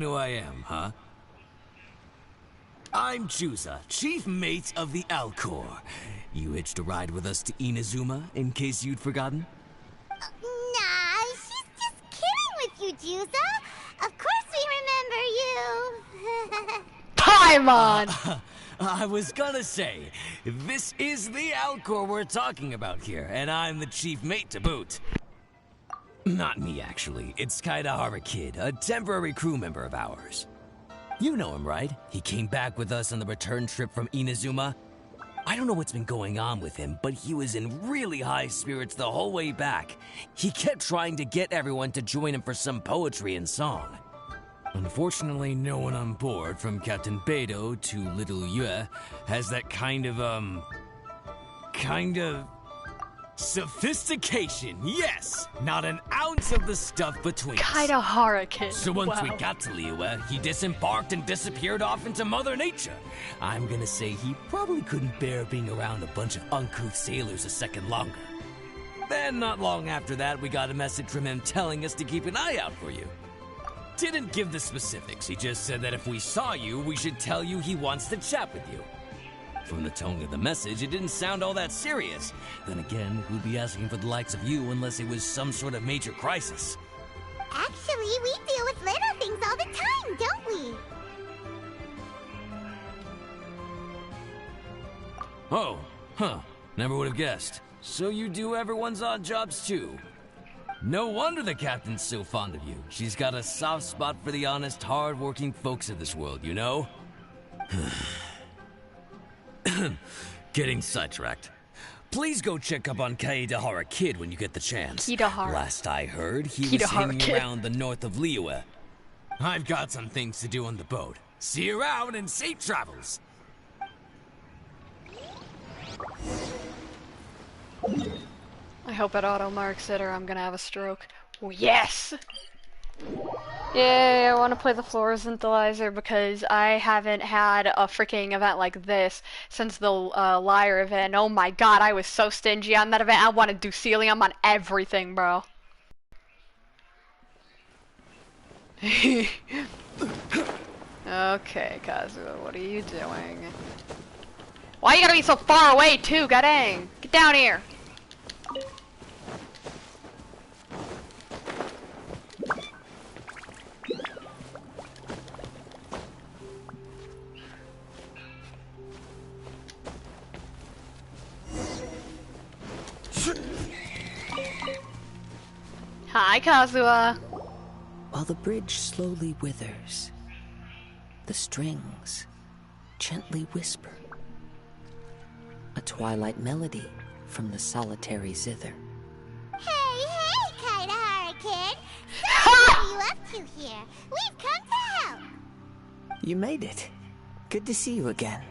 Who I am, huh? I'm Juza, chief mate of the Alcor. You hitched a ride with us to Inazuma, in case you'd forgotten? Nah, she's just kidding with you, Juza. Of course we remember you. Time on! I was gonna say, this is the Alcor we're talking about here, and I'm the chief mate to boot. Not me, actually. It's Kaidahara Kid, a temporary crew member of ours. You know him, right? He came back with us on the return trip from Inazuma. I don't know what's been going on with him, but he was in really high spirits the whole way back. He kept trying to get everyone to join him for some poetry and song. Unfortunately, no one on board, from Captain Beidou to Little Yue, has that kind of sophistication. Yes! Not an ounce of the stuff between us. Kaidahara Kid. So once wow. we got to Liyue, he disembarked and disappeared off into Mother Nature. I'm gonna say he probably couldn't bear being around a bunch of uncouth sailors a second longer. Then, not long after that, we got a message from him telling us to keep an eye out for you. Didn't give the specifics, he just said that if we saw you, we should tell you he wants to chat with you. From the tone of the message, it didn't sound all that serious. Then again, who'd be asking for the likes of you unless it was some sort of major crisis? Actually, we deal with little things all the time, don't we? Oh, huh. Never would have guessed. So you do everyone's odd jobs too. No wonder the captain's so fond of you. She's got a soft spot for the honest, hard-working folks of this world, you know? Getting sidetracked. Please go check up on Kaidahara Kid when you get the chance. Kaidahara. Last I heard, he was hanging around the north of Liyue. I've got some things to do on the boat. See you around and safe travels! I hope it auto marks it or I'm gonna have a stroke. Oh, yes! Yay, I want to play the Floral Synthesizer because I haven't had a freaking event like this since the Lyre event. Oh my god, I was so stingy on that event. I want to do Celium on everything, bro. Okay, Kazuha, what are you doing? Why you gotta be so far away, too? God dang. Get down here. Hi, Kazuha. While the bridge slowly withers, the strings gently whisper. A twilight melody from the solitary Zither. Hey, Kaidahara Kid! So what are you up to here? We've come to help! You made it. Good to see you again.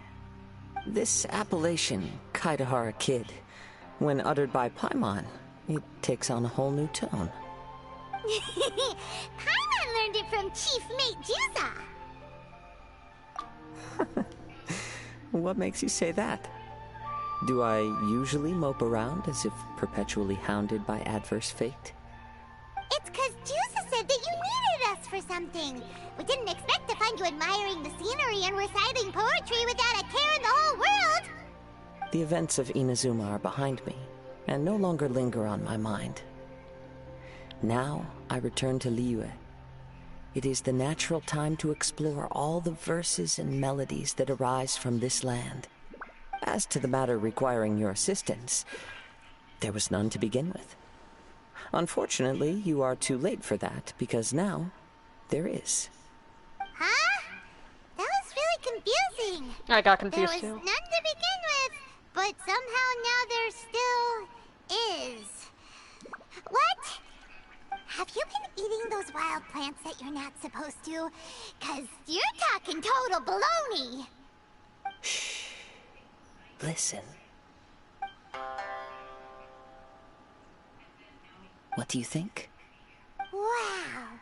This appellation, Kaidahara Kid, when uttered by Paimon, it takes on a whole new tone. Paimon learned it from Chief Mate Juza. What makes you say that? Do I usually mope around as if perpetually hounded by adverse fate? It's 'cause Juza said that you needed us for something. We didn't expect to find you admiring the scenery and reciting poetry without a care in the whole world. The events of Inazuma are behind me, and no longer linger on my mind. Now I return to Liyue. It is the natural time to explore all the verses and melodies that arise from this land. As to the matter requiring your assistance, there was none to begin with. Unfortunately, you are too late for that, because now there is. Huh? That was really confusing. I got confused There too. was none to begin with, but somehow now there still is. What? Have you been eating those wild plants that you're not supposed to? 'Cause you're talking total baloney. Shh. Listen. What do you think? Wow.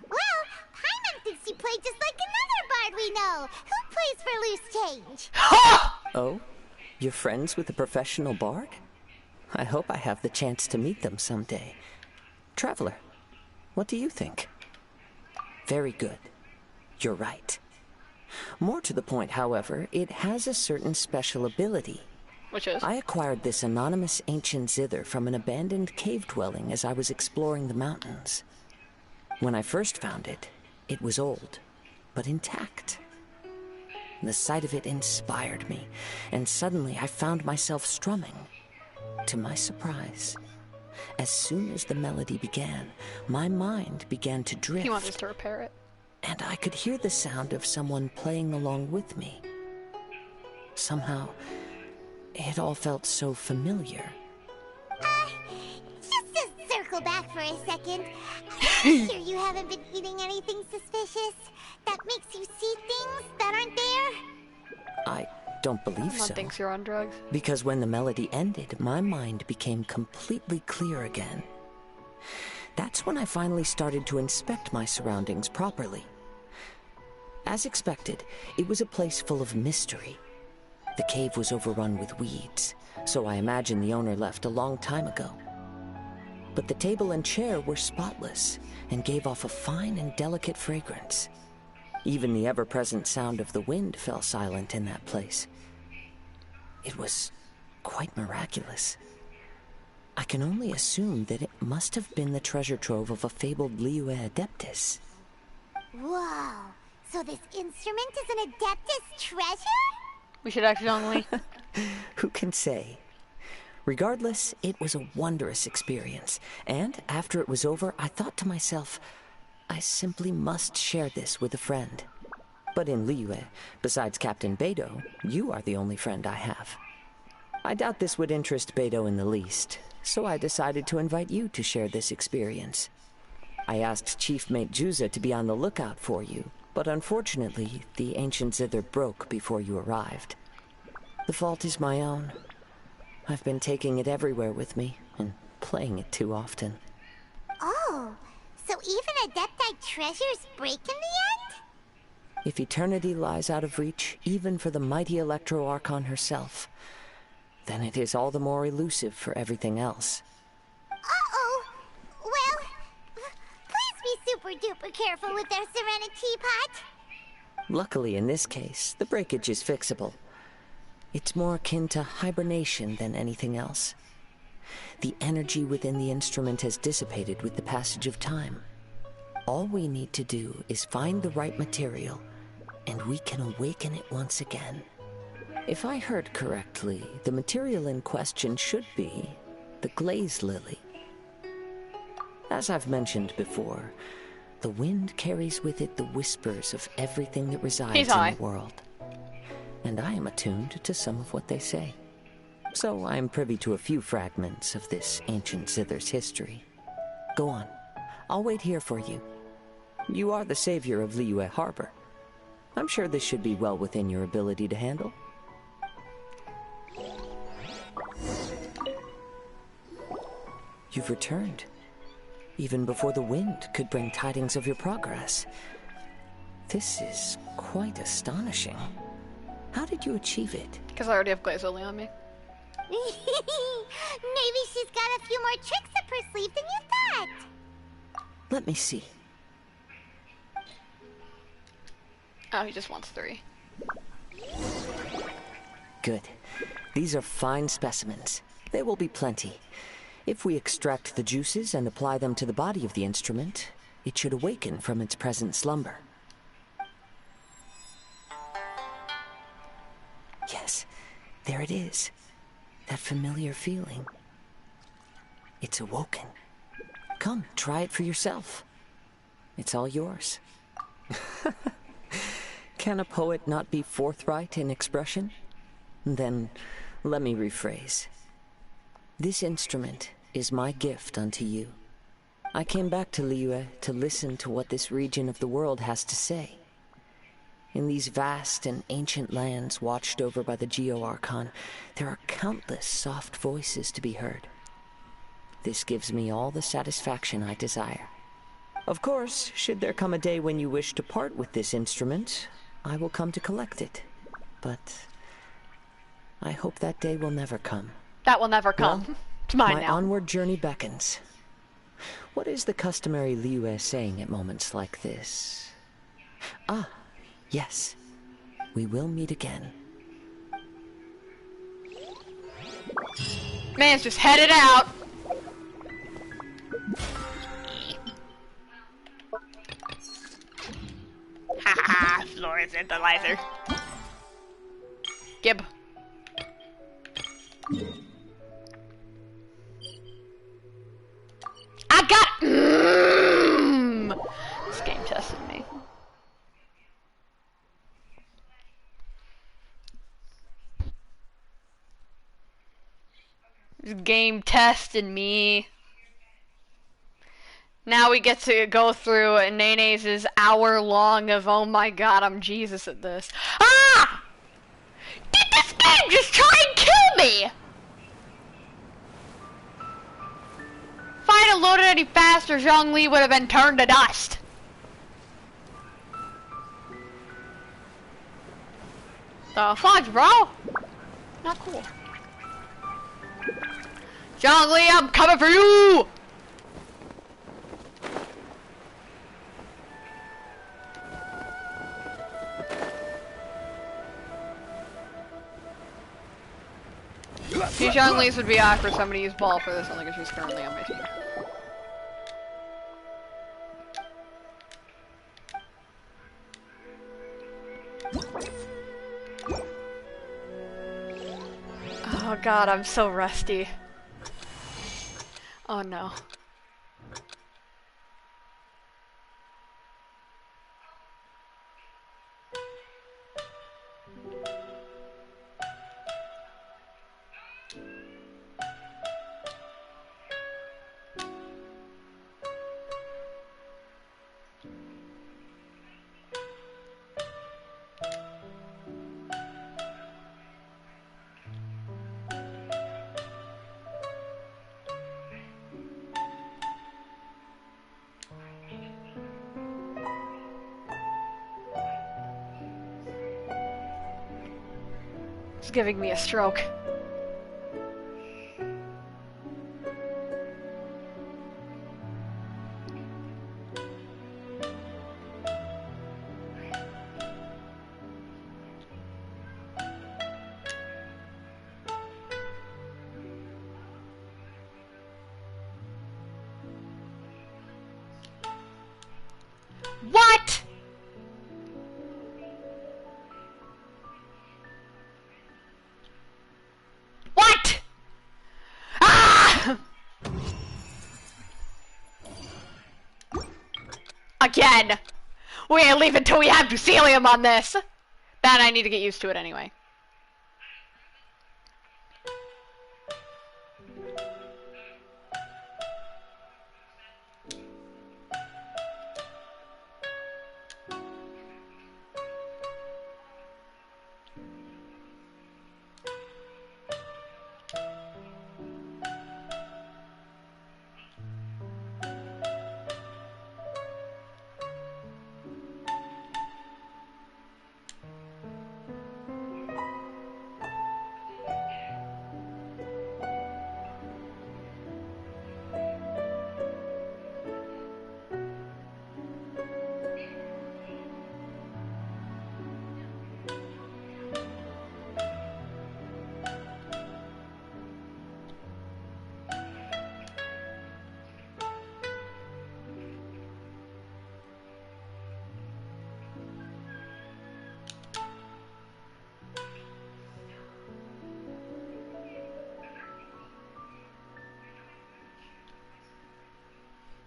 Well, Paimon thinks you play just like another bard we know, who plays for loose change. Oh? You're friends with a professional bard? I hope I have the chance to meet them someday. Traveler, what do you think? Very good. You're right. More to the point, however, it has a certain special ability. Which is? I acquired this anonymous ancient zither from an abandoned cave dwelling as I was exploring the mountains. When I first found it, it was old, but intact. The sight of it inspired me, and suddenly I found myself strumming. To my surprise, as soon as the melody began, my mind began to drift. He wants us to repair it. And I could hear the sound of someone playing along with me. Somehow, it all felt so familiar. Just to circle back for a second. I'm sure you haven't been eating anything suspicious that makes you see things that aren't there? I don't believe Someone so. thinks you're on drugs. Because when the melody ended, my mind became completely clear again. That's when I finally started to inspect my surroundings properly. As expected, it was a place full of mystery. The cave was overrun with weeds, so I imagine the owner left a long time ago. But the table and chair were spotless and gave off a fine and delicate fragrance. Even the ever-present sound of the wind fell silent in that place. It was quite miraculous. I can only assume that it must have been the treasure trove of a fabled Liyue Adeptus. Whoa, so this instrument is an Adeptus treasure? We should accidentally. Who can say? Regardless, it was a wondrous experience, and after it was over, I thought to myself, I simply must share this with a friend. But in Liyue, besides Captain Beidou, you are the only friend I have. I doubt this would interest Beidou in the least, so I decided to invite you to share this experience. I asked Chief Mate Juza to be on the lookout for you, but unfortunately, the ancient zither broke before you arrived. The fault is my own. I've been taking it everywhere with me, and playing it too often. Oh, so even Adepti treasures break in the end? If eternity lies out of reach, even for the mighty Electro Archon herself, then it is all the more elusive for everything else. Uh-oh. Well, please be super duper careful with their Serenity Teapot. Luckily, in this case, the breakage is fixable. It's more akin to hibernation than anything else. The energy within the instrument has dissipated with the passage of time. All we need to do is find the right material, and we can awaken it once again. If I heard correctly, the material in question should be the glaze lily. As I've mentioned before, the wind carries with it the whispers of everything that resides in the world. And I am attuned to some of what they say. So I am privy to a few fragments of this ancient zither's history. Go on. I'll wait here for you. You are the savior of Liyue Harbor. I'm sure this should be well within your ability to handle. You've returned. Even before the wind could bring tidings of your progress. This is quite astonishing. How did you achieve it? Because I already have glaze lily on me. Maybe she's got a few more tricks up her sleeve than you thought. Let me see. Oh, he just wants 3. Good. These are fine specimens. There will be plenty. If we extract the juices and apply them to the body of the instrument, it should awaken from its present slumber. Yes, there it is. That familiar feeling. It's awoken. Come, try it for yourself. It's all yours. Can a poet not be forthright in expression? Then, let me rephrase. This instrument is my gift unto you. I came back to Liyue to listen to what this region of the world has to say. In these vast and ancient lands watched over by the Geo-Archon, there are countless soft voices to be heard. This gives me all the satisfaction I desire. Of course, should there come a day when you wish to part with this instrument, I will come to collect it. But I hope that day will never come. That will never come. Well, it's mine my now. onward journey beckons. What is the customary Liyue saying at moments like this? Ah, yes. We will meet again. Man's just headed out. Haha, Floral synthesizer. Gib. I got. This game tested me. This game tested me. Now we get to go through Nene's hour long of oh my god, I'm Jesus at this. Ah! Did this game just try and kill me? If I had loaded any faster, Zhongli would have been turned to dust. The fuck, bro? Not cool. Zhongli, I'm coming for you! Two Zhongli's would be awkward for somebody to use ball for this only because she's currently on my team. Oh god, I'm so rusty. Oh no. It's giving me a stroke. What? What? Ah! Again! We ain't leaving until we have Ducelium on this! That I need to get used to it anyway.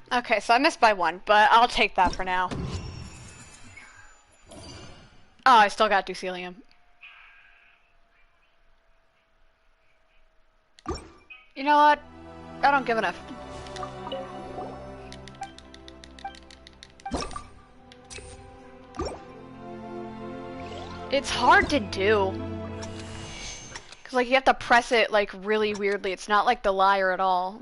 Okay, so I missed by one, but I'll take that for now. Oh, I still got Ducelium. You know what? I don't give enough. It's hard to do. Cause like you have to press it like really weirdly. It's not like the Lyre at all.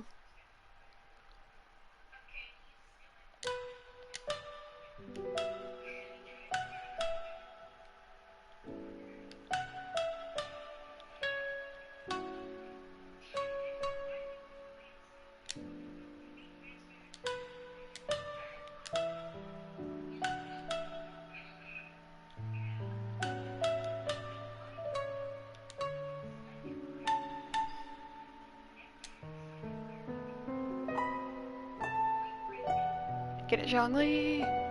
Get it, Zhongli.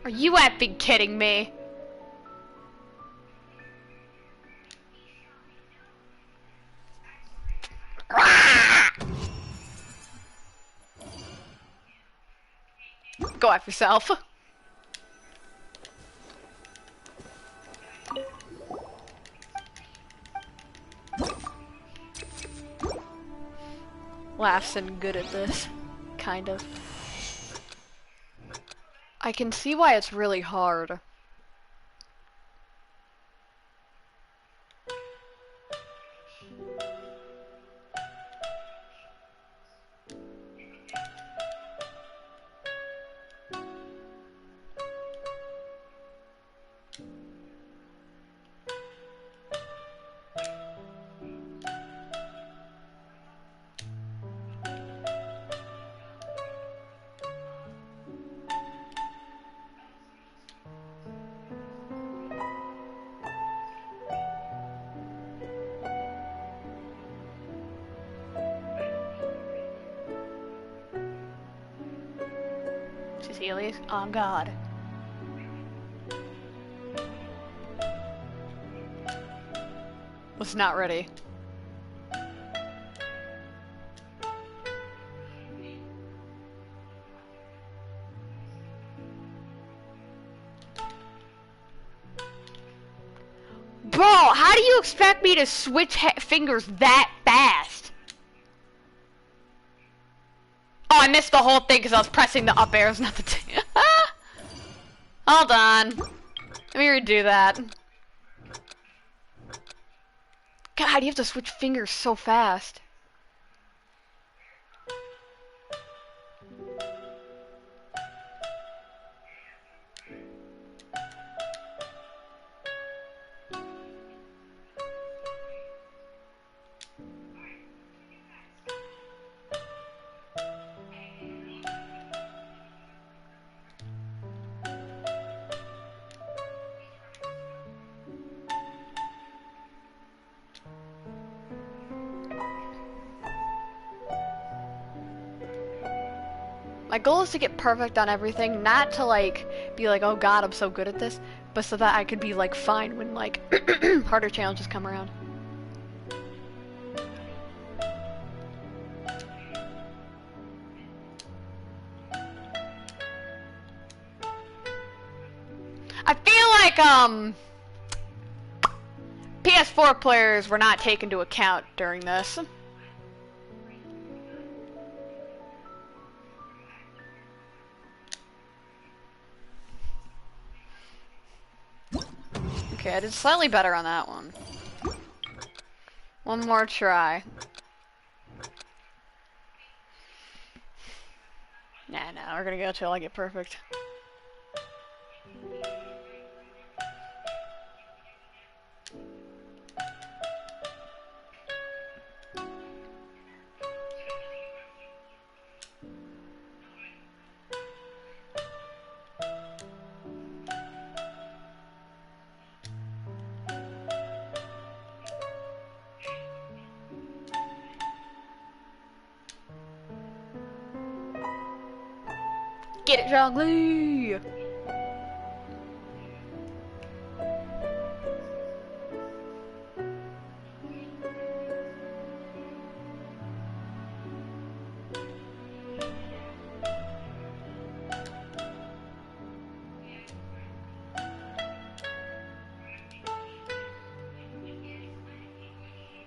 Are you effing kidding me? Go F yourself. Laughson good at this. Kind of. I can see why it's really hard. Cecilia's on God. Was not ready. Bro, how do you expect me to switch fingers that fast? Oh, I missed the whole thing because I was pressing the up arrows, not the T. Hold on. Let me redo that. God, you have to switch fingers so fast. My goal is to get perfect on everything, not to like be like, oh god, I'm so good at this, but so that I could be like fine when like harder challenges come around. I feel like PS4 players were not taken into account during this. Okay, I did slightly better on that one. One more try. Nah, we're gonna go till I get perfect. Get it, Zhongli!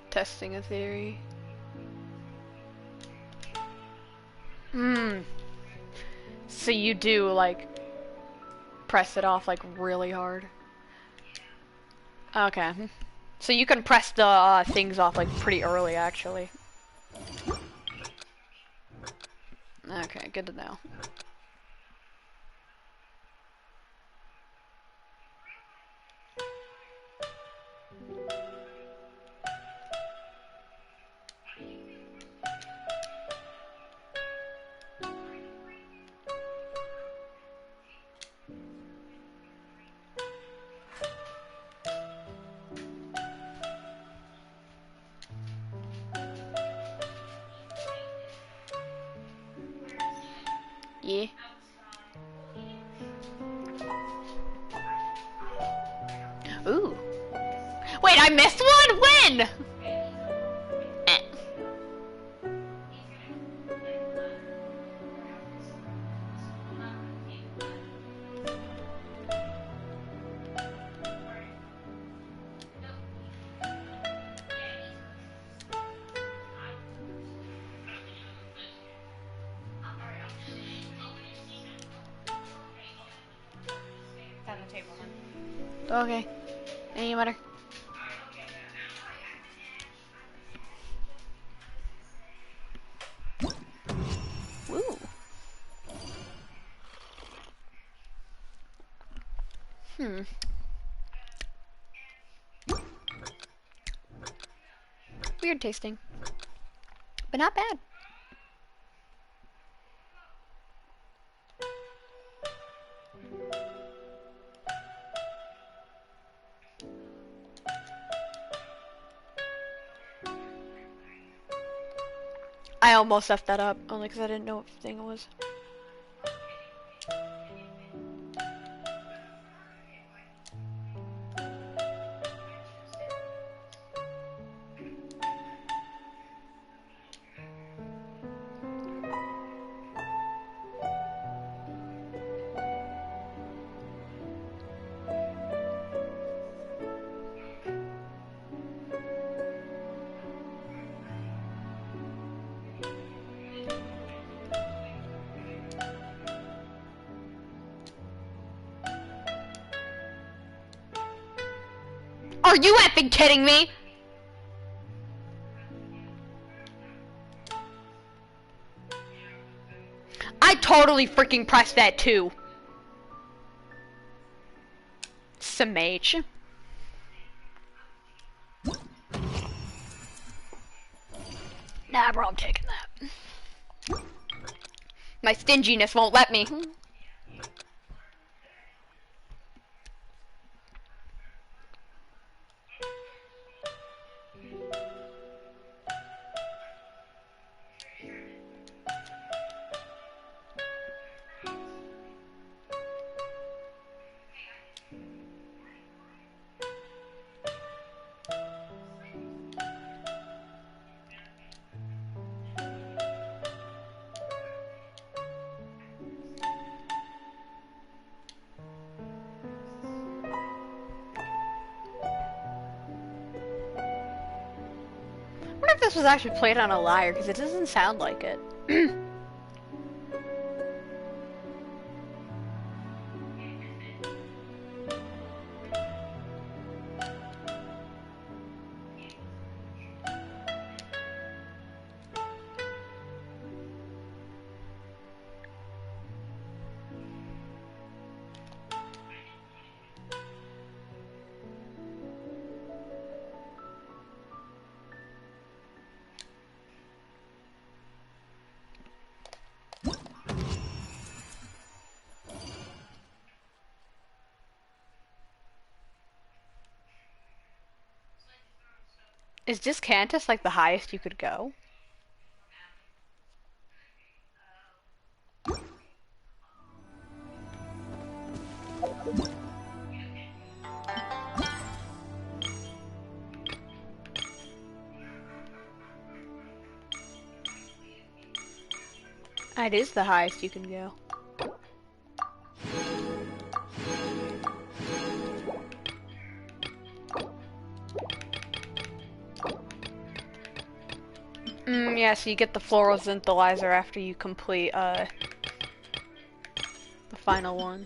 Testing a theory. So you do, like, press it off, like, really hard? Okay. So you can press the things off, like, pretty early, actually. Okay, good to know. Yeah. Ooh. Wait, I missed one? When? Eh. It's on the table, hon. Okay. Any matter? Ooh. Weird tasting. But not bad. I almost effed that up, only because I didn't know what thing it was. Are you effing kidding me? I totally freaking pressed that too. Some H. Nah, bro, I'm taking that. My stinginess won't let me. I wonder if this was actually played on a lyre, because it doesn't sound like it. Is Discantus like the highest you could go? It is the highest you can go. Yeah, so you get the Floral Zither after you complete, the final one.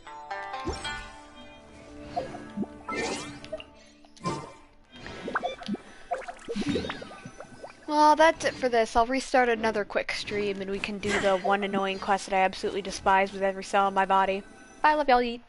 Well, that's it for this. I'll restart another quick stream and we can do the one annoying quest that I absolutely despise with every cell in my body. Bye, love y'all, eat.